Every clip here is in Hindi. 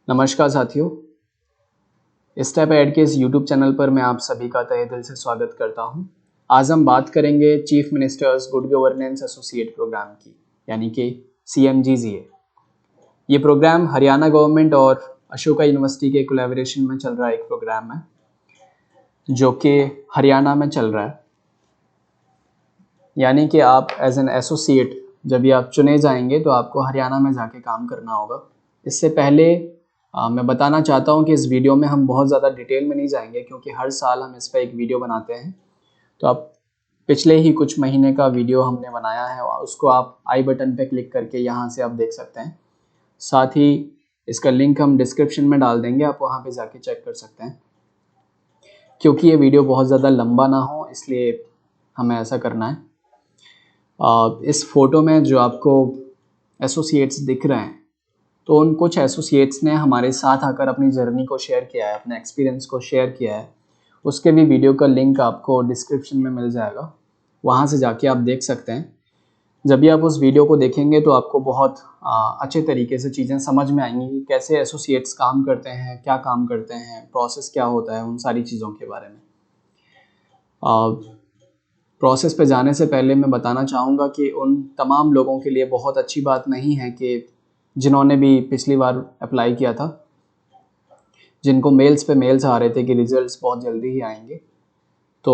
नमस्कार साथियों, स्टेप एड के इस यूट्यूब चैनल पर मैं आप सभी का तहे दिल से स्वागत करता हूं। आज हम बात करेंगे chief ministers good governance associate program की, यानी कि CMGZA। ये प्रोग्राम हरियाणा गवर्नमेंट और अशोका यूनिवर्सिटी के कोलैबोरेशन में चल रहा एक प्रोग्राम है जो कि हरियाणा में चल रहा है। यानी कि आप एज एन एसोसिएट जब भी आप चुने जाएंगे तो आपको हरियाणा में जाके काम करना होगा। इससे पहले मैं बताना चाहता हूं कि इस वीडियो में हम बहुत ज़्यादा डिटेल में नहीं जाएंगे, क्योंकि हर साल हम इस पर एक वीडियो बनाते हैं। तो आप पिछले ही कुछ महीने का वीडियो हमने बनाया है, उसको आप आई बटन पे क्लिक करके यहाँ से आप देख सकते हैं। साथ ही इसका लिंक हम डिस्क्रिप्शन में डाल देंगे, आप वहाँ पे जाके चेक कर सकते हैं। क्योंकि ये वीडियो बहुत ज़्यादा लंबा ना हो इसलिए हमें ऐसा करना है। इस फोटो में जो आपको एसोसिएट्स दिख रहे हैं, तो उन कुछ एसोसिएट्स ने हमारे साथ आकर अपनी जर्नी को शेयर किया है, अपने एक्सपीरियंस को शेयर किया है। उसके भी वीडियो का लिंक आपको डिस्क्रिप्शन में मिल जाएगा, वहाँ से जाके आप देख सकते हैं। जब भी आप उस वीडियो को देखेंगे तो आपको बहुत अच्छे तरीके से चीज़ें समझ में आएंगी कि कैसे एसोसिएट्स काम करते हैं, क्या काम करते हैं, प्रोसेस क्या होता है, उन सारी चीज़ों के बारे में। प्रोसेस पे जाने से पहले मैं बताना चाहूँगा कि उन तमाम लोगों के लिए बहुत अच्छी बात नहीं है कि जिन्होंने भी पिछली बार अप्लाई किया था, जिनको मेल्स पे मेल्स आ रहे थे कि रिज़ल्ट्स बहुत जल्दी ही आएंगे। तो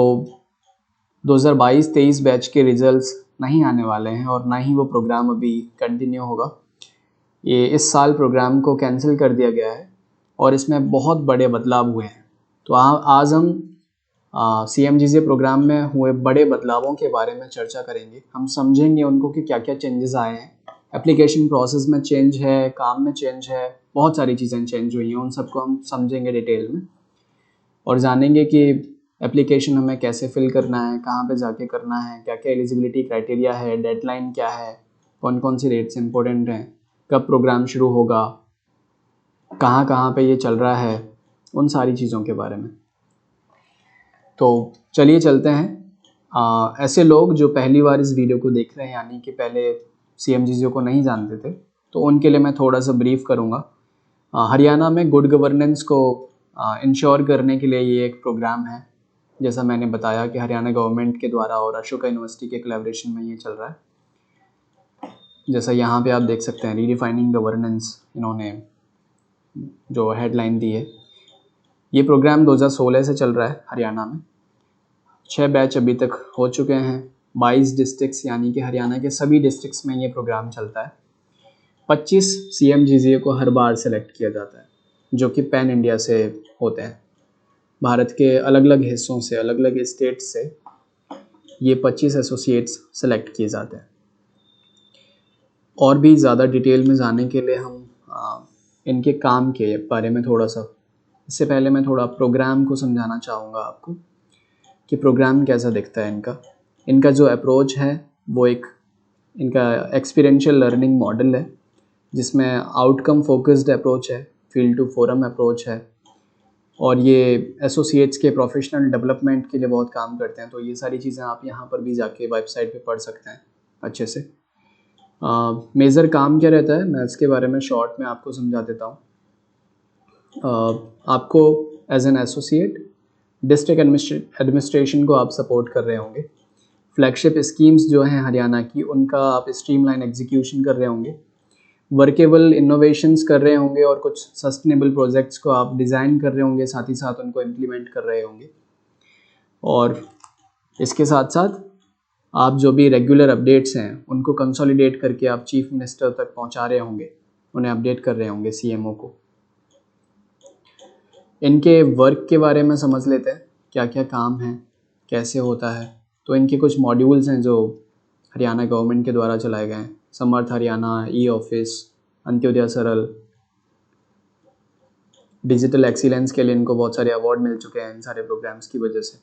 2022-23 बैच के रिज़ल्ट्स नहीं आने वाले हैं और ना ही वो प्रोग्राम अभी कंटिन्यू होगा। ये इस साल प्रोग्राम को कैंसिल कर दिया गया है और इसमें बहुत बड़े बदलाव हुए हैं। तो आज हम CMGZA प्रोग्राम में हुए बड़े बदलावों के बारे में चर्चा करेंगे। हम समझेंगे उनको कि क्या क्या चेंजेस आए हैं, एप्लीकेशन प्रोसेस में चेंज है, काम में चेंज है, बहुत सारी चीज़ें चेंज हुई हैं। उन सबको हम समझेंगे डिटेल में और जानेंगे कि एप्लीकेशन हमें कैसे फिल करना है, कहाँ पे जाके करना है, क्या क्या एलिजिबिलिटी क्राइटेरिया है, डेडलाइन क्या है, कौन कौन सी रेट्स इंपॉर्टेंट हैं, कब प्रोग्राम शुरू होगा, कहाँ कहाँ पे ये चल रहा है, उन सारी चीज़ों के बारे में। तो चलिए चलते हैं। ऐसे लोग जो पहली बार इस वीडियो को देख रहे हैं, यानी कि पहले CMGZA को नहीं जानते थे, तो उनके लिए मैं थोड़ा सा ब्रीफ करूँगा। हरियाणा में गुड गवर्नेंस को इंश्योर करने के लिए ये एक प्रोग्राम है। जैसा मैंने बताया कि हरियाणा गवर्नमेंट के द्वारा और अशोका यूनिवर्सिटी के कोलैबोरेशन में ये चल रहा है। जैसा यहाँ पे आप देख सकते हैं, रीडिफाइनिंग गवर्नेंस इन्होंने जो हेडलाइन दी है। ये प्रोग्राम 2016 से चल रहा है हरियाणा में। 6 बैच अभी तक हो चुके हैं। 22 डिस्ट्रिक्ट्स, यानी कि हरियाणा के सभी डिस्ट्रिक्ट्स में ये प्रोग्राम चलता है। 25 CMGZA को हर बार सेलेक्ट किया जाता है, जो कि पैन इंडिया से होते हैं। भारत के अलग अलग हिस्सों से, अलग अलग स्टेट्स से ये 25 एसोसिएट्स सेलेक्ट किए जाते हैं। और भी ज़्यादा डिटेल में जाने के लिए हम इनके काम के बारे में थोड़ा सा, इससे पहले मैं थोड़ा प्रोग्राम को समझाना चाहूँगा आपको कि प्रोग्राम कैसा दिखता है इनका जो अप्रोच है वो एक इनका एक्सपीरियंशियल लर्निंग मॉडल है, जिसमें आउटकम फोकस्ड अप्रोच है, फील्ड टू फोरम अप्रोच है, और ये एसोसिएट्स के प्रोफेशनल डेवलपमेंट के लिए बहुत काम करते हैं। तो ये सारी चीज़ें आप यहाँ पर भी जाके वेबसाइट पे पढ़ सकते हैं अच्छे से। मेजर काम क्या रहता है, मैं इसके बारे में शॉर्ट में आपको समझा देता हूँ। आपको as an associate district administration को आप सपोर्ट कर रहे होंगे। फ्लैगशिप स्कीम्स जो हैं हरियाणा की, उनका आप स्ट्रीमलाइन एग्जीक्यूशन कर रहे होंगे, वर्केबल इनोवेशंस कर रहे होंगे, और कुछ सस्टेनेबल प्रोजेक्ट्स को आप डिज़ाइन कर रहे होंगे, साथ ही साथ उनको इम्प्लीमेंट कर रहे होंगे। और इसके साथ साथ आप जो भी रेगुलर अपडेट्स हैं उनको कंसोलिडेट करके आप चीफ मिनिस्टर तक पहुंचा रहे होंगे, उन्हें अपडेट कर रहे होंगे, CMO को। इनके वर्क के बारे में समझ लेते हैं, क्या क्या काम है, कैसे होता है। तो इनके कुछ मॉड्यूल्स हैं जो हरियाणा गवर्नमेंट के द्वारा चलाए गए हैं। समर्थ हरियाणा, ई-ऑफिस, अंत्योदय सरल। डिजिटल एक्सीलेंस के लिए इनको बहुत सारे अवार्ड मिल चुके हैं इन सारे प्रोग्राम्स की वजह से।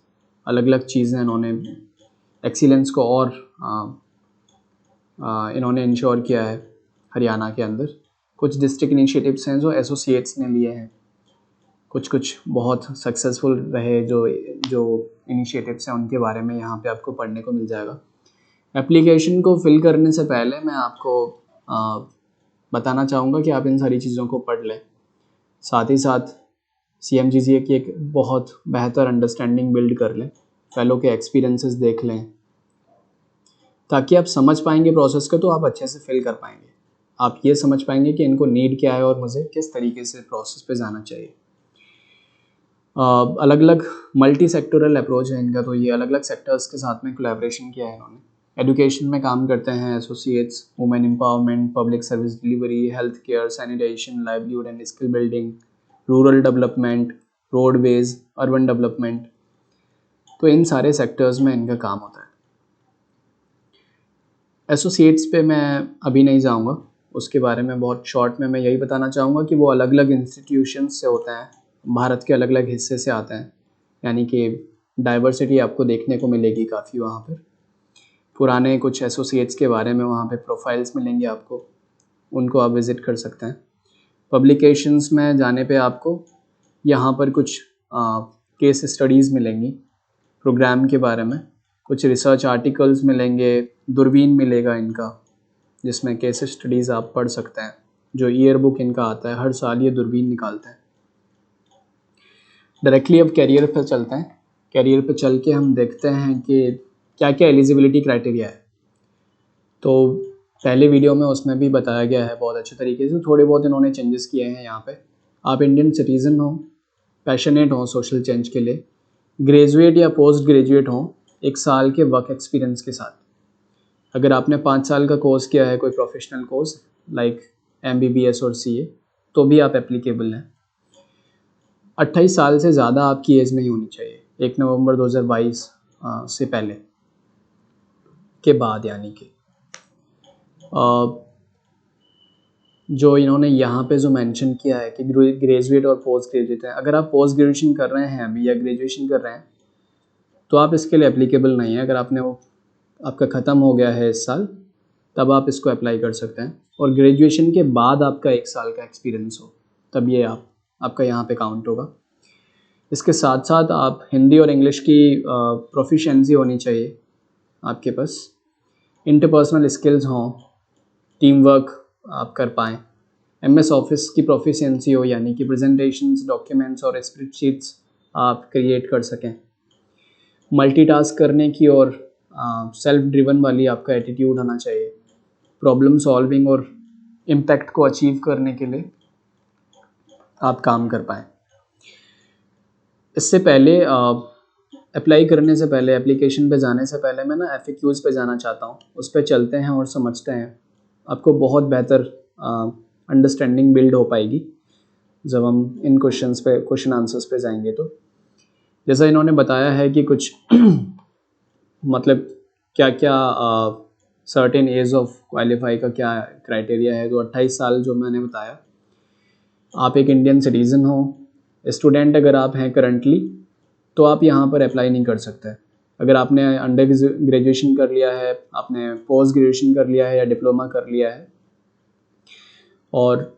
अलग अलग चीज़ें इन्होंने एक्सीलेंस को और इन्होंने इंश्योर किया है हरियाणा के अंदर। कुछ डिस्ट्रिक्ट इनिशिएटिव्स हैं जो एसोसिएट्स ने लिए हैं, कुछ बहुत सक्सेसफुल रहे जो इनिशिएटिव्स हैं, उनके बारे में यहाँ पे आपको पढ़ने को मिल जाएगा। एप्लीकेशन को फिल करने से पहले मैं आपको बताना चाहूँगा कि आप इन सारी चीज़ों को पढ़ लें। साथ ही साथ CMGCA की एक बहुत बेहतर अंडरस्टैंडिंग बिल्ड कर लें, फेलो के एक्सपीरियंसेस देख लें, ताकि आप समझ पाएंगे प्रोसेस को, तो आप अच्छे से फिल कर पाएंगे। आप ये समझ पाएंगे कि इनको नीड क्या है और मुझे किस तरीके से प्रोसेस पे जाना चाहिए। अलग अलग मल्टी सेक्टोरल अप्रोच है इनका, तो ये अलग अलग सेक्टर्स के साथ में कोलैबोरेशन किया है इन्होंने। एजुकेशन में काम करते हैं associates, women empowerment, public service delivery, health care, sanitation, livelihood and skill building, rural development, roadways, urban development, तो इन सारे सेक्टर्स में इनका काम होता है। एसोसिएट्स पे मैं अभी नहीं जाऊंगा, उसके बारे में बहुत शॉर्ट में मैं यही बताना चाहूँगा कि वो अलग अलग इंस्टीट्यूशंस से होते हैं, भारत के अलग अलग हिस्से से आते हैं, यानी कि डाइवर्सिटी आपको देखने को मिलेगी काफ़ी वहाँ पर। पुराने कुछ एसोसिएट्स के बारे में वहाँ पे प्रोफाइल्स मिलेंगे आपको, उनको आप विज़िट कर सकते हैं। पब्लिकेशंस में जाने पे आपको यहाँ पर कुछ केस स्टडीज़ मिलेंगी प्रोग्राम के बारे में, कुछ रिसर्च आर्टिकल्स मिलेंगे, दूरबीन मिलेगा इनका, जिसमें केस स्टडीज़ आप पढ़ सकते हैं। जो ईयर बुक इनका आता है, हर साल ये दूरबीन निकालते हैं। डायरेक्टली अब कैरियर पर चलते हैं। कैरियर पर चल के हम देखते हैं कि क्या क्या एलिजिबिलिटी क्राइटेरिया है। तो पहले वीडियो में उसमें भी बताया गया है बहुत अच्छे तरीके से, थोड़े बहुत इन्होंने चेंजेस किए हैं यहाँ पे। आप इंडियन सिटीज़न हो, पैशनेट हो सोशल चेंज के लिए, ग्रेजुएट या पोस्ट ग्रेजुएट हो, 1 साल के वर्क एक्सपीरियंस के साथ। अगर आपने 5 साल का कोर्स किया है, कोई प्रोफेशनल कोर्स लाइक MBBS और CA, तो भी आप एप्लीकेबल हैं। 28 साल से ज़्यादा आपकी एज नहीं होनी चाहिए 1 नवंबर 2022 से पहले के बाद, यानी कि जो इन्होंने यहाँ पे जो मेंशन किया है कि ग्रेजुएट और पोस्ट ग्रेजुएट है, अगर आप पोस्ट ग्रेजुएशन कर रहे हैं अभी या ग्रेजुएशन कर रहे हैं तो आप इसके लिए एप्लीकेबल नहीं है। अगर आपने वो आपका ख़त्म हो गया है इस साल, तब आप इसको अप्लाई कर सकते हैं। और ग्रेजुएशन के बाद आपका 1 साल का एक्सपीरियंस हो, तब ये आपका यहाँ पे काउंट होगा। इसके साथ साथ आप हिंदी और इंग्लिश की प्रोफिशिएंसी होनी चाहिए आपके पास, इंटरपर्सनल स्किल्स हों, टीम वर्क आप कर पाएँ, MS ऑफिस की प्रोफिशिएंसी हो, यानी कि प्रेजेंटेशंस, डॉक्यूमेंट्स और स्प्रेडशीट्स आप क्रिएट कर सकें, मल्टीटास्क करने की और सेल्फ ड्रिवन वाली आपका एटीट्यूड होना चाहिए, प्रॉब्लम सॉल्विंग और इम्पैक्ट को अचीव करने के लिए आप काम कर पाएँ। इससे पहले अप्लाई करने से पहले, एप्लीकेशन पे जाने से पहले मैं ना FAQs पे जाना चाहता हूँ, उस पर चलते हैं और समझते हैं। आपको बहुत बेहतर अंडरस्टैंडिंग बिल्ड हो पाएगी जब हम इन क्वेश्चन आंसर्स पे जाएंगे। तो जैसा इन्होंने बताया है कि कुछ मतलब क्या क्या सर्टेन एज ऑफ क्वालिफाई का क्या क्राइटेरिया है। तो 28 साल जो मैंने बताया, आप एक इंडियन सिटीज़न हो, स्टूडेंट अगर आप हैं करंटली, तो आप यहाँ पर अप्लाई नहीं कर सकते। अगर आपने अंडर ग्रेजुएशन कर लिया है, आपने पोस्ट ग्रेजुएशन कर लिया है या डिप्लोमा कर लिया है और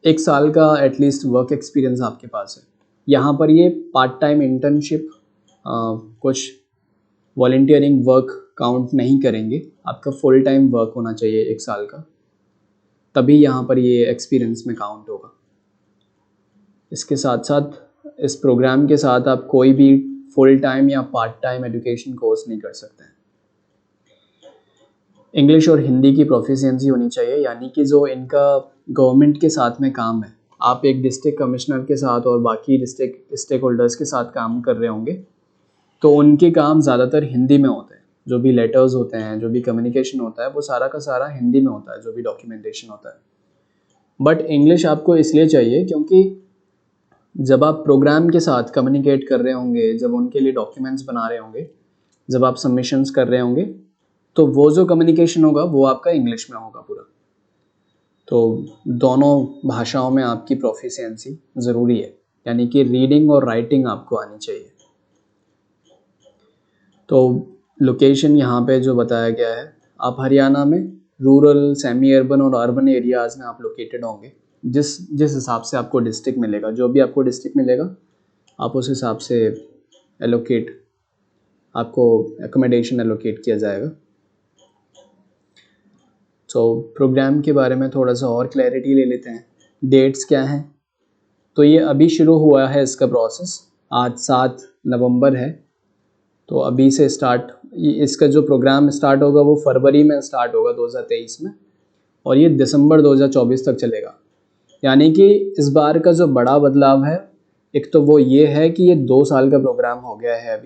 1 साल का एटलीस्ट वर्क एक्सपीरियंस आपके पास है, यहाँ पर ये पार्ट टाइम इंटर्नशिप, कुछ वॉलंटियरिंग वर्क काउंट नहीं करेंगे। आपका फुल टाइम वर्क होना चाहिए 1 साल का, तभी यहाँ पर ये एक्सपीरियंस में काउंट होगा। इसके साथ साथ इस प्रोग्राम के साथ आप कोई भी फुल टाइम या पार्ट टाइम एजुकेशन कोर्स नहीं कर सकते हैं। इंग्लिश और हिंदी की प्रोफिशिएंसी होनी चाहिए, यानी कि जो इनका गवर्नमेंट के साथ में काम है, आप एक डिस्ट्रिक्ट कमिश्नर के साथ और बाकी डिस्ट्रिक्ट स्टेक होल्डर्स के साथ काम कर रहे होंगे, तो उनके काम ज़्यादातर हिंदी में होते हैं। जो भी लेटर्स होते हैं, जो भी कम्युनिकेशन होता है, वो सारा का सारा हिंदी में होता है, जो भी डॉक्यूमेंटेशन होता है। बट इंग्लिश आपको इसलिए चाहिए क्योंकि जब आप प्रोग्राम के साथ कम्युनिकेट कर रहे होंगे, जब उनके लिए डॉक्यूमेंट्स बना रहे होंगे, जब आप सबमिशंस कर रहे होंगे, तो वो जो कम्युनिकेशन होगा वो आपका इंग्लिश में होगा पूरा। तो दोनों भाषाओं में आपकी प्रोफिशिएंसी ज़रूरी है, यानी कि रीडिंग और राइटिंग आपको आनी चाहिए। तो लोकेशन यहाँ पे जो बताया गया है, आप हरियाणा में रूरल, सेमी अर्बन और अर्बन एरियाज़ में आप लोकेटेड होंगे। जिस हिसाब से आपको डिस्ट्रिक्ट मिलेगा, जो भी आपको डिस्ट्रिक्ट मिलेगा, आप उस हिसाब से आपको एकोमोडेशन एलोकेट किया जाएगा। तो प्रोग्राम के बारे में थोड़ा सा और क्लैरिटी ले लेते हैं। डेट्स क्या हैं? तो ये अभी शुरू हुआ है इसका प्रोसेस। आज 7 नवंबर है, तो अभी से स्टार्ट, इसका जो प्रोग्राम स्टार्ट होगा वो फरवरी में स्टार्ट होगा 2023 में, और ये दिसंबर 2024 तक चलेगा। यानी कि इस बार का जो बड़ा बदलाव है, एक तो वो ये है कि ये 2 साल का प्रोग्राम हो गया है।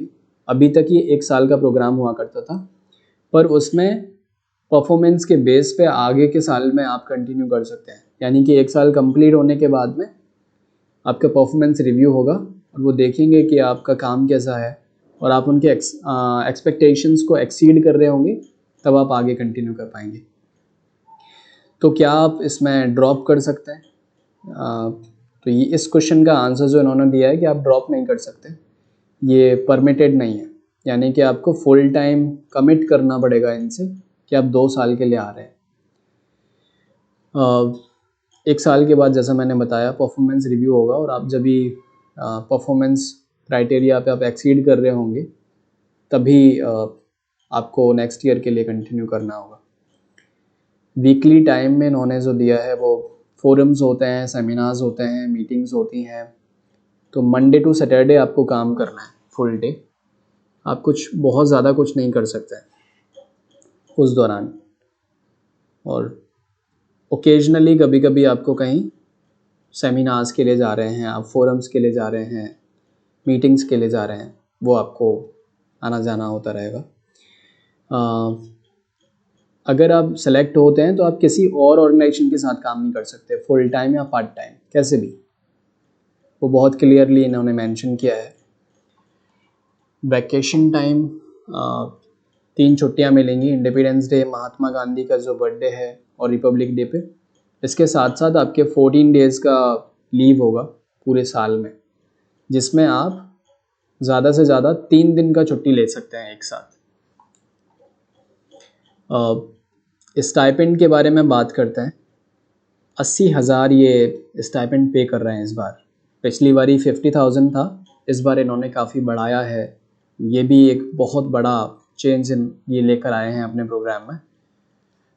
अभी तक ये 1 साल का प्रोग्राम हुआ करता था, पर उसमें परफॉर्मेंस के बेस पे आगे के साल में आप कंटिन्यू कर सकते हैं। यानी कि 1 साल कंप्लीट होने के बाद में आपका परफॉर्मेंस रिव्यू होगा और वो देखेंगे कि आपका काम कैसा है, और आप उनके एक्सपेक्टेशंस को एक्सीड कर रहे होंगे, तब आप आगे कंटिन्यू कर पाएंगे। तो क्या आप इसमें ड्रॉप कर सकते हैं? तो ये इस क्वेश्चन का आंसर जो इन्होंने दिया है कि आप ड्रॉप नहीं कर सकते, ये परमिटेड नहीं है। यानी कि आपको फुल टाइम कमिट करना पड़ेगा इनसे कि आप 2 साल के लिए आ रहे हैं। 1 साल के बाद जैसा मैंने बताया परफॉर्मेंस रिव्यू होगा, और आप जब भी परफॉर्मेंस क्राइटेरिया पे आप एक्सीड कर रहे होंगे, तभी आपको नेक्स्ट ईयर के लिए कंटिन्यू करना होगा। वीकली टाइम में इन्होंने जो दिया है वो फोरम्स होते हैं, सेमिनार्स होते हैं, मीटिंग्स होती हैं। तो मंडे टू सैटरडे आपको काम करना है फुल डे। आप कुछ बहुत ज़्यादा कुछ नहीं कर सकते उस दौरान, और ओकेजनली कभी कभी आपको कहीं सेमिनार्स के लिए जा रहे हैं, आप फोरम्स के लिए जा रहे हैं, मीटिंग्स के लिए जा रहे हैं, वो आपको आना जाना होता रहेगा। अगर आप सेलेक्ट होते हैं तो आप किसी और ऑर्गेनाइजेशन के साथ काम नहीं कर सकते, फुल टाइम या पार्ट टाइम, कैसे भी। वो बहुत क्लियरली इन्होंने मेंशन किया है। वैकेशन टाइम 3 छुट्टियां मिलेंगी, इंडिपेंडेंस डे, महात्मा गांधी का जो बर्थडे है, और रिपब्लिक डे पे। इसके साथ साथ आपके 14 डेज़ का लीव होगा पूरे साल में, जिसमें आप ज़्यादा से ज़्यादा 3 दिन का छुट्टी ले सकते हैं एक साथ। स्टाइपेंड के बारे में बात करते हैं। 80,000 ये स्टाइपेंड पे कर रहे हैं इस बार। पिछली बारी 50,000 था, इस बार इन्होंने काफ़ी बढ़ाया है। ये भी एक बहुत बड़ा चेंज ये लेकर आए हैं अपने प्रोग्राम में।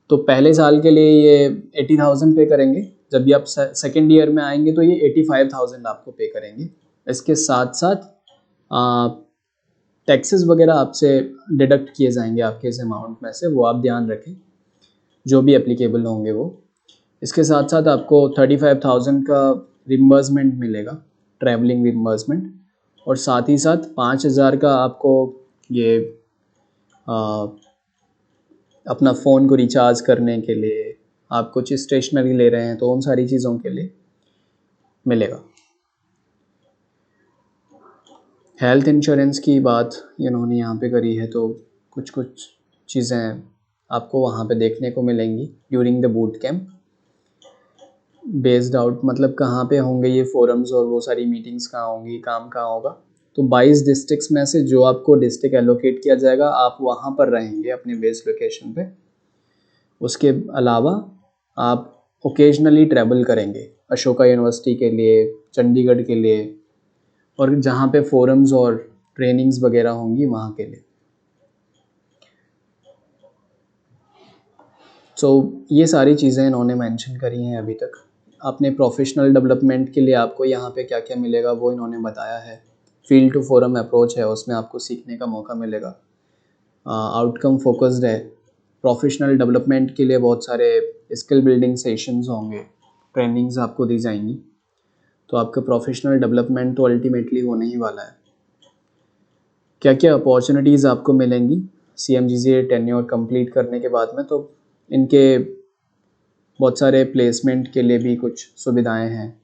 तो पहले साल के लिए ये 80,000 पे करेंगे, जब भी आप सेकेंड ईयर में आएंगे तो ये 85,000 आपको पे करेंगे। इसके साथ साथ टैक्सेस वगैरह आपसे डिडक्ट किए जाएंगे आपके इस अमाउंट में से, वो आप ध्यान रखें, जो भी एप्लीकेबल होंगे वो। इसके साथ साथ आपको 35,000 का रिम्बर्समेंट मिलेगा, ट्रैवलिंग रिम्बर्समेंट, और साथ ही साथ 5,000 का आपको ये अपना फ़ोन को रिचार्ज करने के लिए, आप कुछ स्टेशनरी ले रहे हैं तो उन सारी चीज़ों के लिए मिलेगा। हेल्थ इंश्योरेंस की बात इन्होंने यहाँ पे करी है, तो कुछ कुछ चीज़ें आपको वहाँ पे देखने को मिलेंगी during the boot camp. Based out मतलब कहाँ पे होंगे ये फोरम्स और वो सारी मीटिंग्स कहाँ होंगी, काम कहाँ होगा। तो 22 डिस्ट्रिक्ट्स में से जो आपको डिस्ट्रिक्ट एलोकेट किया जाएगा, आप वहाँ पर रहेंगे अपने बेस लोकेशन पे। उसके अलावा आप ओकेजनली ट्रैवल करेंगे अशोका यूनिवर्सिटी के लिए, चंडीगढ़ के लिए, और जहाँ पे फोरम्स और ट्रेनिंग्स वगैरह होंगी वहाँ के लिए। तो ये सारी चीज़ें इन्होंने मेंशन करी हैं अभी तक। अपने प्रोफेशनल डेवलपमेंट के लिए आपको यहाँ पे क्या क्या मिलेगा वो इन्होंने बताया है। फील्ड टू फोरम अप्रोच है, उसमें आपको सीखने का मौका मिलेगा। आउटकम फोकस्ड है। प्रोफेशनल डेवलपमेंट के लिए बहुत सारे स्किल बिल्डिंग सेशंस होंगे, ट्रेनिंग्स आपको दी जाएंगी। तो आपका प्रोफेशनल डेवलपमेंट तो अल्टीमेटली होने ही वाला है। क्या क्या अपॉर्चुनिटीज़ आपको मिलेंगी CMGCA टेन्योर कंप्लीट करने के बाद में, तो इनके बहुत सारे प्लेसमेंट के लिए भी कुछ सुविधाएं हैं।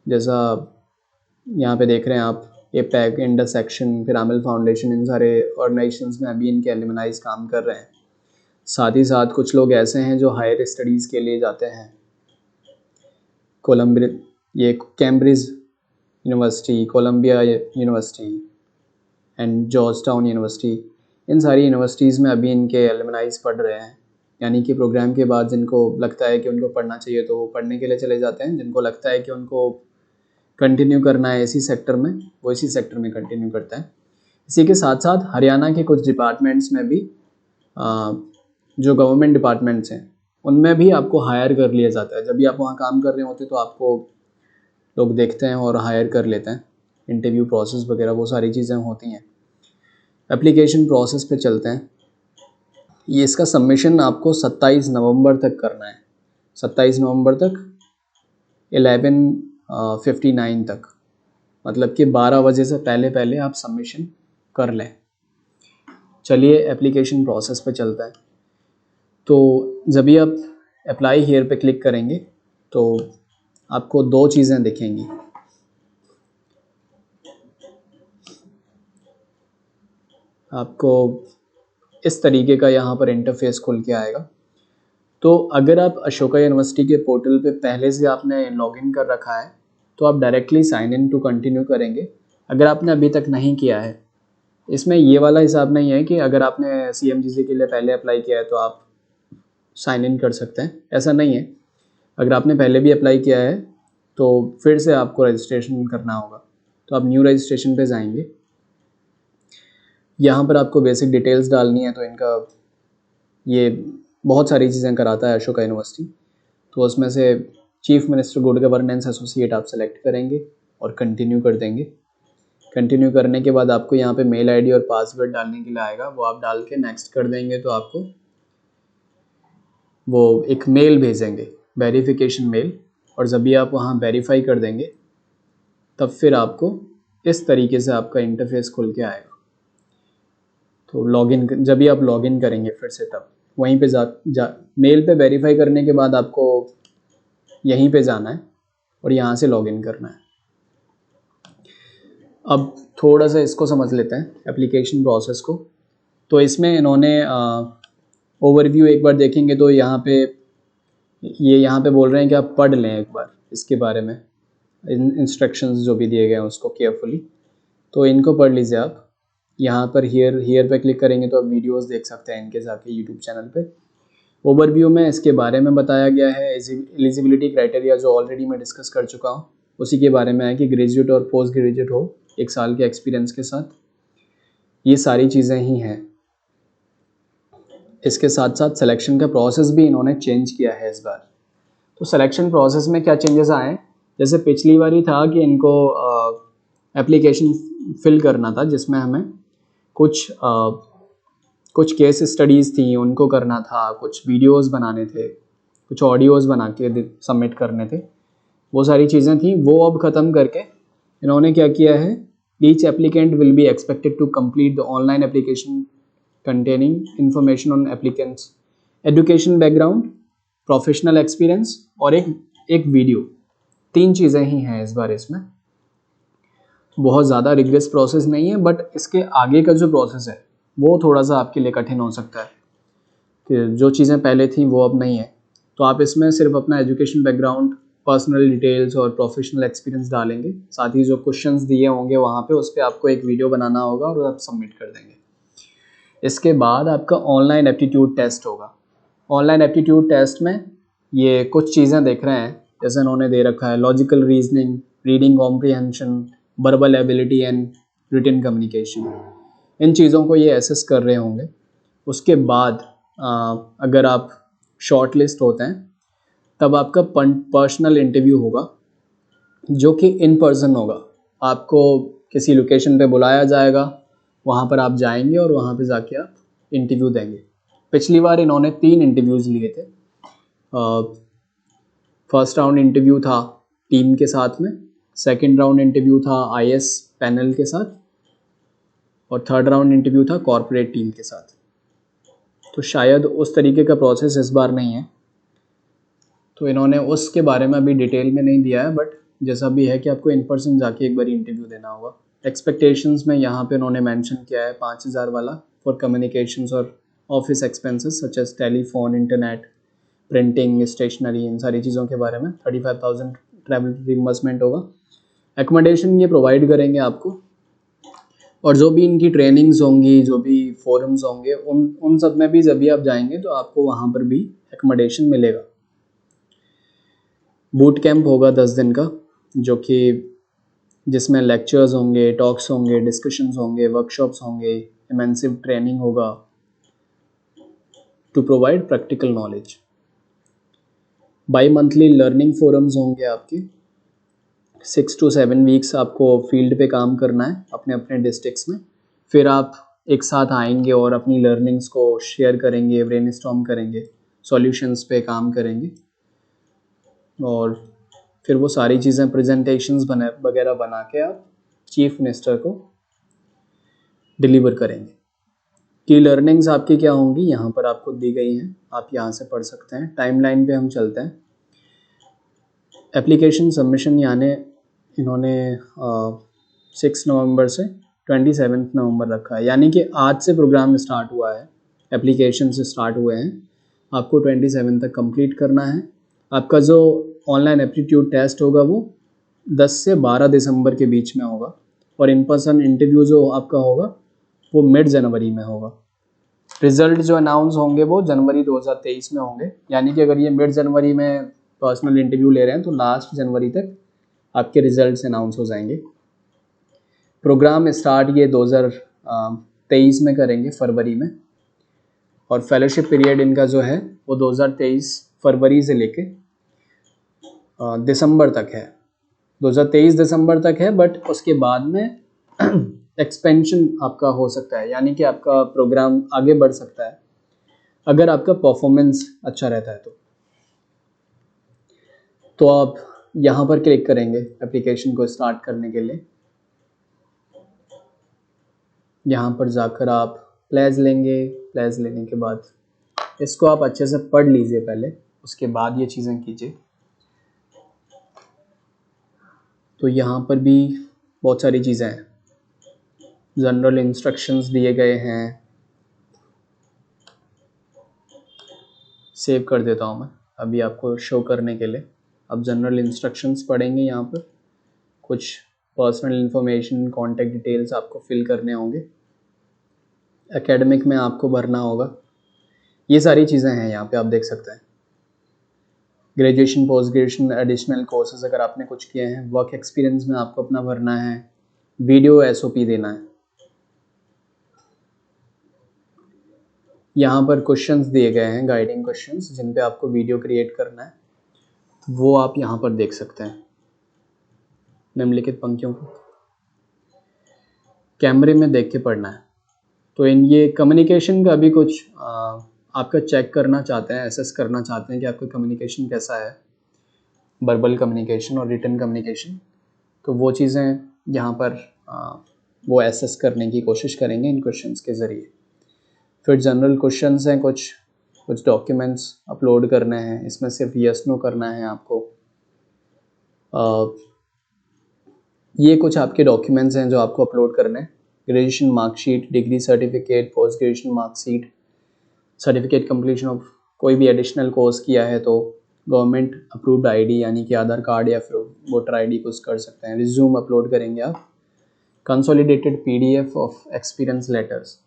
जैसा यहाँ पे देख रहे हैं आप, APEC, इंटरसेक्शन, पिरामिल फाउंडेशन, इन सारे ऑर्गेनाइजेशंस में अभी इनके एलुमनाइज काम कर रहे हैं। साथ ही साथ कुछ लोग ऐसे हैं जो हायर स्टडीज़ के लिए जाते हैं, Cambridge University, Columbia University and Georgetown University. इन सारी यूनिवर्सिटीज़ में अभी इनके एलुमनाइज पढ़ रहे हैं। यानी कि प्रोग्राम के बाद जिनको लगता है कि उनको पढ़ना चाहिए तो वो पढ़ने के लिए चले जाते हैं, जिनको लगता है कि उनको कंटिन्यू करना है इसी सेक्टर में, वो इसी सेक्टर में कंटिन्यू करता है। इसी के साथ साथ हरियाणा के कुछ डिपार्टमेंट्स में भी जो गवर्नमेंट डिपार्टमेंट्स हैं उनमें भी आपको हायर कर लिया जाता है। जब भी आप वहाँ काम कर रहे होते तो आपको लोग देखते हैं और हायर कर लेते हैं। इंटरव्यू प्रोसेस वगैरह वो सारी चीज़ें होती हैं। एप्लीकेशन प्रोसेस पे चलते हैं। ये इसका सबमिशन आपको 27 नवंबर तक करना है, 27 नवंबर तक 11:59 तक, मतलब कि 12 बजे से पहले पहले आप सबमिशन कर लें। चलिए एप्लीकेशन प्रोसेस पे चलता है। तो जब भी आप अप्लाई हियर पे क्लिक करेंगे तो आपको दो चीज़ें दिखेंगी। आपको इस तरीके का यहाँ पर इंटरफेस खुल के आएगा। तो अगर आप अशोका यूनिवर्सिटी के पोर्टल पे पहले से आपने लॉगिन कर रखा है तो आप directly sign in to continue करेंगे। अगर आपने अभी तक नहीं किया है, इसमें ये वाला हिसाब नहीं है कि अगर आपने CMGC के लिए पहले अप्लाई किया है तो आप साइन इन कर सकते हैं, ऐसा नहीं है। अगर आपने पहले भी अप्लाई किया है तो फिर से आपको रजिस्ट्रेशन करना होगा। तो आप न्यू रजिस्ट्रेशन पे जाएंगे। यहाँ पर आपको बेसिक डिटेल्स डालनी है। तो इनका ये बहुत सारी चीज़ें कराता है अशोका यूनिवर्सिटी। तो उसमें से chief minister good governance associate आप सेलेक्ट करेंगे और कंटिन्यू कर देंगे। कंटिन्यू करने के बाद आपको यहाँ पे मेल आईडी और पासवर्ड डालने के लिए आएगा, वो आप डाल के नेक्स्ट कर देंगे तो आपको वो एक मेल भेजेंगे, वेरिफिकेशन मेल। और जब भी आप वहाँ वेरीफाई कर देंगे तब फिर आपको इस तरीके से आपका इंटरफेस खुल के आएगा। तो लॉगिन जब भी आप लॉगिन करेंगे फिर से तब वहीं पे मेल पे वेरीफाई करने के बाद आपको यहीं पे जाना है और यहाँ से लॉगिन करना है। अब थोड़ा सा इसको समझ लेते हैं एप्लीकेशन प्रोसेस को। तो इसमें इन्होंने ओवरव्यू एक बार देखेंगे तो यहाँ पे बोल रहे हैं कि आप पढ़ लें एक बार इसके बारे में, इंस्ट्रक्शंस जो भी दिए गए हैं उसको केयरफुली। तो इनको पढ़ लीजिए आप। यहाँ पर हियर पे क्लिक करेंगे तो आप वीडियोस देख सकते हैं इनके जाके यूट्यूब चैनल पे। ओवरव्यू में इसके बारे में बताया गया है। एलिजिबिलिटी क्राइटेरिया जो ऑलरेडी मैं डिस्कस कर चुका हूँ उसी के बारे में है कि ग्रेजुएट और पोस्ट ग्रेजुएट हो 1 साल के एक्सपीरियंस के साथ, ये सारी चीज़ें ही हैं। इसके साथ साथ सिलेक्शन का प्रोसेस भी इन्होंने चेंज किया है इस बार। तो सिलेक्शन प्रोसेस में क्या चेंजेस आए, जैसे पिछली बार ही था कि इनको एप्लीकेशन फिल करना था जिसमें हमें कुछ केस स्टडीज़ थी उनको करना था, कुछ वीडियोस बनाने थे, कुछ ऑडियोज़ बना के सबमिट करने थे, वो सारी चीज़ें थी। वो अब ख़त्म करके इन्होंने क्या किया है, each applicant will be expected to complete the online application containing information on applicants education background, professional experience और एक वीडियो। 3 चीज़ें ही हैं इस बार इसमें। बहुत ज़्यादा रिग्रेस प्रोसेस नहीं है, बट इसके आगे का जो प्रोसेस है वो थोड़ा सा आपके लिए कठिन हो सकता है कि जो चीज़ें पहले थी वो अब नहीं है। तो आप इसमें सिर्फ अपना एजुकेशन बैकग्राउंड, पर्सनल डिटेल्स और प्रोफेशनल एक्सपीरियंस डालेंगे। साथ ही जो क्वेश्चंस दिए होंगे वहाँ पे उस पर आपको एक वीडियो बनाना होगा और आप सबमिट कर देंगे। इसके बाद आपका ऑनलाइन एप्टीट्यूड टेस्ट होगा। ऑनलाइन एप्टीट्यूड टेस्ट में ये कुछ चीज़ें देख रहे हैं, जैसे उन्होंने दे रखा है logical reasoning, reading comprehension, verbal ability and written communication. इन चीज़ों को ये एसेस कर रहे होंगे। उसके बाद अगर आप शॉर्ट लिस्ट होते हैं तब आपका पर्सनल इंटरव्यू होगा जो कि इन पर्सन होगा। आपको किसी लोकेशन पे बुलाया जाएगा, वहाँ पर आप जाएंगे और वहाँ पे जाके आप इंटरव्यू देंगे। पिछली बार इन्होंने 3 इंटरव्यूज़ लिए थे। फर्स्ट राउंड इंटरव्यू था टीम के साथ में, सेकंड राउंड इंटरव्यू था IS पैनल के साथ और थर्ड राउंड इंटरव्यू था कॉर्पोरेट टीम के साथ। तो शायद उस तरीके का प्रोसेस इस बार नहीं है, तो इन्होंने उसके बारे में अभी डिटेल में नहीं दिया है, बट जैसा भी है कि आपको इन पर्सन जाके एक बार इंटरव्यू देना होगा। एक्सपेक्टेशंस में यहाँ पे उन्होंने मेंशन किया है 5,000 वाला फॉर कम्युनिकेशंस और office expenses such as telephone, internet, printing, stationery, इन सारी चीज़ों के बारे में 35,000 ट्रैवल रिम्बर्समेंट होगा। एकोमोडेशन ये प्रोवाइड करेंगे आपको, और जो भी इनकी ट्रेनिंग्स होंगी, जो भी फोरम्स होंगे, उन सब में भी जब भी आप जाएंगे तो आपको वहाँ पर भी एकोमोडेशन मिलेगा। बूट कैंप होगा 10 दिन का, जो कि जिसमें लेक्चर्स होंगे, टॉक्स होंगे, डिस्कशंस होंगे, वर्कशॉप्स होंगे, इमेंसिव ट्रेनिंग होगा to provide practical knowledge. Bimonthly learning forums होंगे आपके, 6 to 7 वीक्स आपको फील्ड पे काम करना है अपने अपने डिस्ट्रिक्ट्स में। फिर आप एक साथ आएंगे और अपनी लर्निंग्स को शेयर करेंगे, ब्रेनस्टॉर्म करेंगे, सॉल्यूशंस पे काम करेंगे और फिर वो सारी चीज़ें प्रेजेंटेशंस वगैरह बना के आप चीफ मिनिस्टर को डिलीवर करेंगे। की लर्निंग्स आपकी क्या होंगी यहाँ पर आपको दी गई हैं, आप यहाँ से पढ़ सकते हैं। टाइमलाइन पे हम चलते हैं। एप्लीकेशन सबमिशन यानी इन्होंने 6 नवंबर से 27 नवंबर रखा है, यानी कि आज से प्रोग्राम स्टार्ट हुआ है, एप्लीकेशन से स्टार्ट हुए हैं। आपको 27 तक कंप्लीट करना है। आपका जो ऑनलाइन एप्टीट्यूड टेस्ट होगा वो 10 से 12 दिसंबर के बीच में होगा और इन पर्सन इंटरव्यू जो आपका होगा वो मिड जनवरी में होगा। रिजल्ट जो अनाउंस होंगे वो जनवरी 2023 में होंगे, यानी कि अगर ये मिड जनवरी में पर्सनल इंटरव्यू ले रहे हैं तो लास्ट जनवरी तक आपके रिजल्ट्स अनाउंस हो जाएंगे। प्रोग्राम स्टार्ट ये 2023 में करेंगे फरवरी में और फेलोशिप पीरियड इनका जो है वो 2023 फरवरी से लेके दिसंबर तक है, 2023 दिसंबर तक है। बट उसके बाद में एक्सपेंशन आपका हो सकता है, यानी कि आपका प्रोग्राम आगे बढ़ सकता है अगर आपका परफॉर्मेंस अच्छा रहता है तो आप यहाँ पर क्लिक करेंगे एप्लीकेशन को स्टार्ट करने के लिए। यहाँ पर जाकर आप प्लेज लेंगे। प्लेज लेने के बाद इसको आप अच्छे से पढ़ लीजिए पहले, उसके बाद ये चीज़ें कीजिए। तो यहाँ पर भी बहुत सारी चीज़ें हैं, जनरल इंस्ट्रक्शंस दिए गए हैं। सेव कर देता हूँ मैं अभी आपको शो करने के लिए। अब जनरल इंस्ट्रक्शंस पढ़ेंगे। यहाँ पर कुछ पर्सनल इंफॉर्मेशन, कॉन्टैक्ट डिटेल्स आपको फिल करने होंगे, एकेडमिक में आपको भरना होगा। ये सारी चीज़ें हैं यहाँ पे आप देख सकते हैं। Graduation, post graduation, additional courses अगर आपने कुछ किए हैं, वर्क एक्सपीरियंस में आपको अपना भरना है, वीडियो एसओपी देना है। यहाँ पर क्वेश्चंस दिए गए हैं, गाइडिंग क्वेश्चंस, जिन पे आपको वीडियो क्रिएट करना है, तो वो आप यहाँ पर देख सकते हैं। निम्नलिखित पंक्तियों को कैमरे में देख के पढ़ना है। तो इन ये कम्युनिकेशन का भी कुछ आपका चेक करना चाहते हैं, एसेस करना चाहते हैं कि आपका कम्युनिकेशन कैसा है, वर्बल कम्युनिकेशन और रिटन कम्युनिकेशन। तो वो चीज़ें यहाँ पर वो एसेस करने की कोशिश करेंगे इन क्वेश्चंस के ज़रिए। फिर जनरल क्वेश्चंस हैं, कुछ डॉक्यूमेंट्स अपलोड करने हैं, इसमें सिर्फ यस नो करना है आपको। ये कुछ आपके डॉक्यूमेंट्स हैं जो आपको अपलोड करने हैं। Graduation marksheet, degree certificate, post graduation marksheet, certificate completion of कोई भी एडिशनल कोर्स किया है तो गवर्नमेंट अप्रूव्ड आईडी यानी कि आधार कार्ड या फिर वोटर आईडी कुछ कर सकते हैं। रिज्यूम अपलोड करेंगे आप। Consolidated PDF of experience letters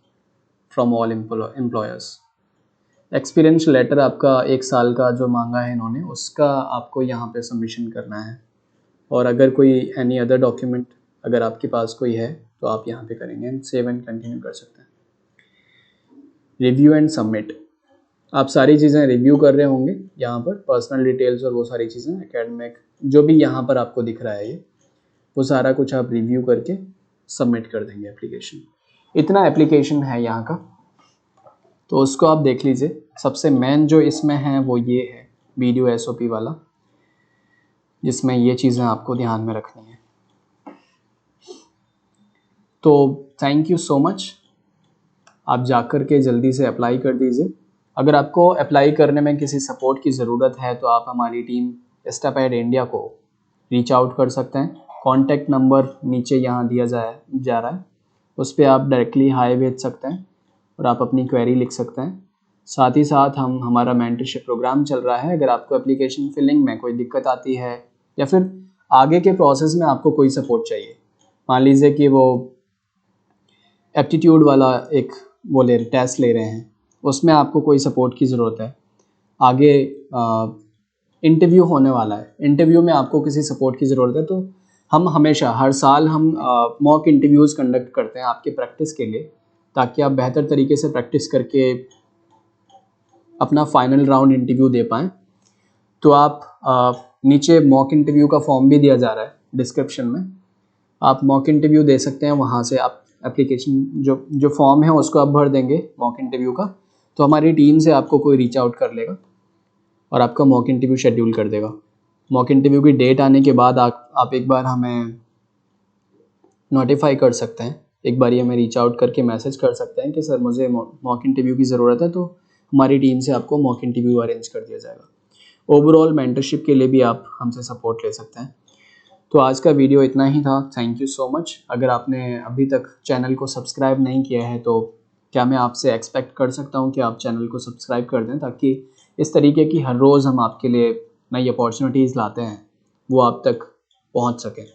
from all employers. Experience letter आपका 1 साल का जो मांगा है इन्होंने, उसका आपको यहाँ पे सबमिशन करना है। और अगर कोई एनी अदर डॉक्यूमेंट अगर आपके पास कोई है तो आप यहाँ पे करेंगे, सेव एंड कंटिन्यू कर सकते हैं। रिव्यू एंड सबमिट, आप सारी चीज़ें रिव्यू कर रहे होंगे यहाँ पर, पर्सनल डिटेल्स और वो सारी चीज़ें, एकेडमिक जो भी यहाँ पर आपको दिख रहा है ये, वो सारा कुछ आप रिव्यू करके सबमिट कर देंगे एप्लीकेशन। इतना एप्लीकेशन है यहाँ का, तो उसको आप देख लीजिए। सबसे मेन जो इसमें है वो ये है वीडियो एसओपी वाला, जिसमें ये चीज़ें आपको ध्यान में रखनी है। तो थैंक यू सो मच, आप जाकर के जल्दी से अप्लाई कर दीजिए। अगर आपको अप्लाई करने में किसी सपोर्ट की ज़रूरत है तो आप हमारी टीम स्टेप एड इंडिया को रीच आउट कर सकते हैं। कॉन्टैक्ट नंबर नीचे यहाँ दिया जा रहा है, उस पर आप डायरेक्टली हाई भेज सकते हैं और आप अपनी क्वेरी लिख सकते हैं। साथ ही साथ हमारा मेंटरशिप प्रोग्राम चल रहा है। अगर आपको एप्लीकेशन फिलिंग में कोई दिक्कत आती है या फिर आगे के प्रोसेस में आपको कोई सपोर्ट चाहिए, मान लीजिए कि वो एप्टीट्यूड वाला एक वो टेस्ट ले रहे हैं, उसमें आपको कोई सपोर्ट की ज़रूरत है, आगे इंटरव्यू होने वाला है, इंटरव्यू में आपको किसी सपोर्ट की ज़रूरत है, तो हम हमेशा हर साल हम मॉक इंटरव्यूज़ कंडक्ट करते हैं आपकी प्रैक्टिस के लिए, ताकि आप बेहतर तरीके से प्रैक्टिस करके अपना फाइनल राउंड इंटरव्यू दे पाएँ। तो आप नीचे मॉक इंटरव्यू का फॉर्म भी दिया जा रहा है डिस्क्रिप्शन में, आप मॉक इंटरव्यू दे सकते हैं। वहाँ से आप एप्लीकेशन जो फॉर्म है उसको आप भर देंगे मॉक इंटरव्यू का, तो हमारी टीम से आपको कोई रीच आउट कर लेगा और आपका मॉक इंटरव्यू शेड्यूल कर देगा। मॉक इंटरव्यू की डेट आने के बाद आप एक बार हमें नोटिफाई कर सकते हैं, एक बार हमें रीच आउट करके मैसेज कर सकते हैं कि सर मुझे मॉक इंटरव्यू की ज़रूरत है, तो हमारी टीम से आपको मॉक इंटरव्यू अरेंज कर दिया जाएगा। ओवरऑल मेंटरशिप के लिए भी आप हमसे सपोर्ट ले सकते हैं। तो आज का वीडियो इतना ही था। Thank you so much. अगर आपने अभी तक चैनल को सब्सक्राइब नहीं किया है तो क्या मैं आपसे एक्सपेक्ट कर सकता हूँ कि आप चैनल को सब्सक्राइब कर दें, ताकि इस तरीके की हर रोज़ हम आपके लिए नई अपॉर्चुनिटीज़ लाते हैं वो आप तक पहुँच सकें।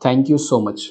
Thank you so much.